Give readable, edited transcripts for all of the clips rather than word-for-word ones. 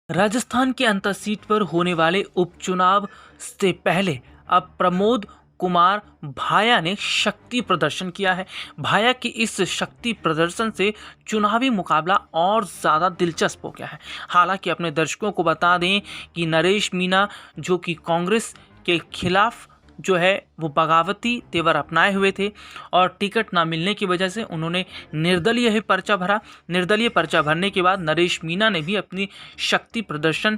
राजस्थान के अंतर सीट पर होने वाले उपचुनाव से पहले अब प्रमोद कुमार भाया ने शक्ति प्रदर्शन किया है। भाया के इस शक्ति प्रदर्शन से चुनावी मुकाबला और ज़्यादा दिलचस्प हो गया है। हालांकि अपने दर्शकों को बता दें कि नरेश मीना जो कि कांग्रेस के खिलाफ जो है वो बगावती तेवर अपनाए हुए थे और टिकट ना मिलने की वजह से उन्होंने निर्दलीय ही पर्चा भरा। निर्दलीय पर्चा भरने के बाद नरेश मीना ने भी अपनी शक्ति प्रदर्शन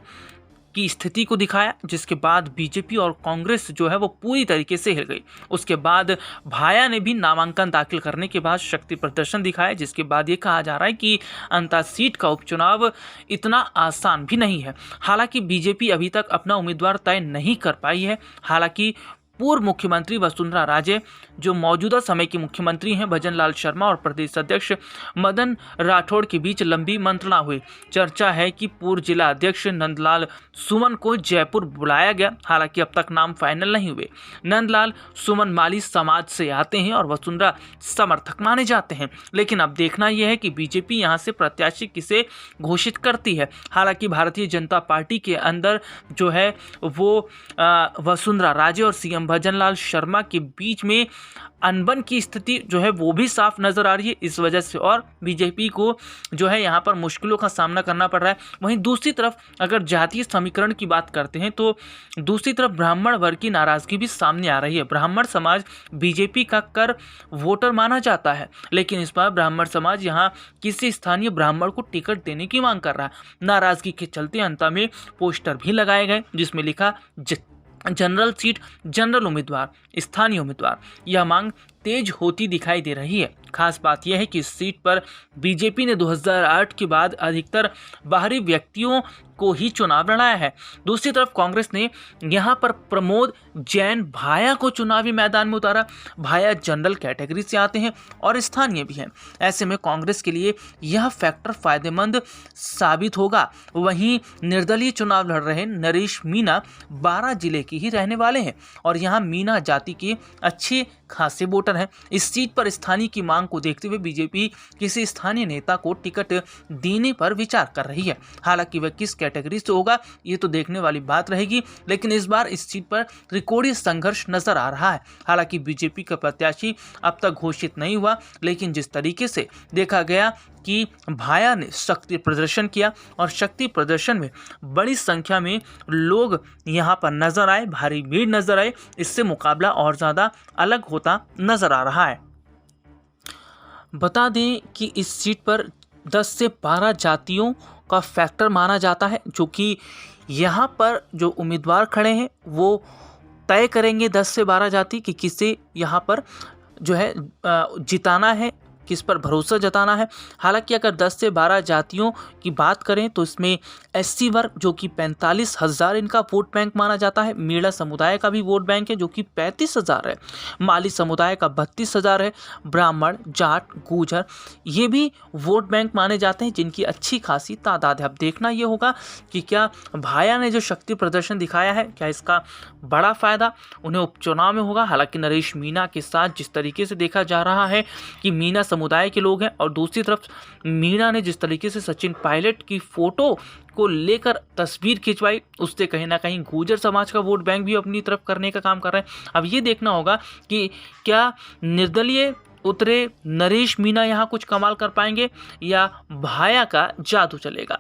की स्थिति को दिखाया, जिसके बाद बीजेपी और कांग्रेस जो है वो पूरी तरीके से हिल गई। उसके बाद भाया ने भी नामांकन दाखिल करने के बाद शक्ति प्रदर्शन दिखाया, जिसके बाद ये कहा जा रहा है कि अंतर सीट का उपचुनाव इतना आसान भी नहीं है। हालांकि बीजेपी अभी तक अपना उम्मीदवार तय नहीं कर पाई है। हालांकि पूर्व मुख्यमंत्री वसुंधरा राजे जो मौजूदा समय की मुख्यमंत्री हैं भजन लाल शर्मा और प्रदेश अध्यक्ष मदन राठौड़ के बीच लंबी मंत्रणा हुई। चर्चा है कि पूर्व जिला अध्यक्ष नंदलाल सुमन को जयपुर बुलाया गया। हालांकि अब तक नाम फाइनल नहीं हुए। नंदलाल सुमन माली समाज से आते हैं और वसुंधरा समर्थक माने जाते हैं, लेकिन अब देखना यह है कि बीजेपी यहां से प्रत्याशी किसे घोषित करती है। हालांकि भारतीय जनता पार्टी के अंदर जो है वो वसुंधरा राजे और सीएम भजनलाल शर्मा के बीच में अनबन की स्थिति जो है वो भी साफ नजर आ रही है। इस वजह से और बीजेपी को जो है यहाँ पर मुश्किलों का सामना करना पड़ रहा है। वहीं दूसरी तरफ अगर जातीय समीकरण की बात करते हैं तो दूसरी तरफ ब्राह्मण वर्ग की नाराजगी भी सामने आ रही है। ब्राह्मण समाज बीजेपी का कर वोटर माना जाता है, लेकिन इस बार ब्राह्मण समाज यहाँ किसी स्थानीय ब्राह्मण को टिकट देने की मांग कर रहा है। नाराजगी के चलते अंत में पोस्टर भी लगाए गए जिसमें लिखा जनरल सीट, जनरल उम्मीदवार, स्थानीय उम्मीदवार। यह मांग तेज होती दिखाई दे रही है। खास बात यह है कि इस सीट पर बीजेपी ने 2008 के बाद अधिकतर बाहरी व्यक्तियों को ही चुनाव लड़ाया है। दूसरी तरफ कांग्रेस ने यहां पर प्रमोद जैन भाया को चुनावी मैदान में उतारा। भाया जनरल कैटेगरी से आते हैं और स्थानीय भी हैं। ऐसे में कांग्रेस के लिए यह फैक्टर फायदेमंद साबित होगा। वहीं निर्दलीय चुनाव लड़ रहे नरेश मीना 12 जिले के ही रहने वाले हैं और यहाँ मीना जाति के अच्छे खासे वोटर हैं। इस सीट पर स्थानीय की मांग को देखते हुए बीजेपी किसी स्थानीय नेता को टिकट देने पर विचार कर रही है। हालांकि वह किस कैटेगरी से होगा ये तो देखने वाली बात रहेगी, लेकिन इस बार इस सीट पर त्रिकोणीय संघर्ष नजर आ रहा है। हालांकि बीजेपी का प्रत्याशी अब तक घोषित नहीं हुआ, लेकिन जिस तरीके से देखा गया कि भाया ने शक्ति प्रदर्शन किया और शक्ति प्रदर्शन में बड़ी संख्या में लोग यहाँ पर नजर आए, भारी भीड़ नजर आए, इससे मुकाबला और ज़्यादा अलग होता नजर आ रहा है। बता दें कि इस सीट पर 10 से 12 जातियों का फैक्टर माना जाता है, जो कि यहाँ पर जो उम्मीदवार खड़े हैं वो तय करेंगे 10 से 12 जाति कि किसे यहाँ पर जो है जिताना है, किस पर भरोसा जताना है। हालांकि अगर 10 से 12 जातियों की बात करें तो इसमें एससी वर्ग जो कि 45,000 इनका वोट बैंक माना जाता है। मीणा समुदाय का भी वोट बैंक है जो कि 35,000 है। माली समुदाय का 32,000 है। ब्राह्मण, जाट, गुर्जर ये भी वोट बैंक माने जाते हैं जिनकी अच्छी खासी तादाद है। अब देखना ये होगा कि क्या भाया ने जो शक्ति प्रदर्शन दिखाया है क्या इसका बड़ा फायदा उन्हें उपचुनाव में होगा। हालांकि नरेश मीना के साथ जिस तरीके से देखा जा रहा है कि मीना समुदाय के लोग हैं और दूसरी तरफ मीना ने जिस तरीके से सचिन पायलट की फोटो को लेकर तस्वीर खिंचवाई, उससे कहीं ना कहीं गुर्जर समाज का वोट बैंक भी अपनी तरफ करने का काम कर रहे हैं। अब ये देखना होगा कि क्या निर्दलीय उतरे नरेश मीना यहाँ कुछ कमाल कर पाएंगे या भाया का जादू चलेगा।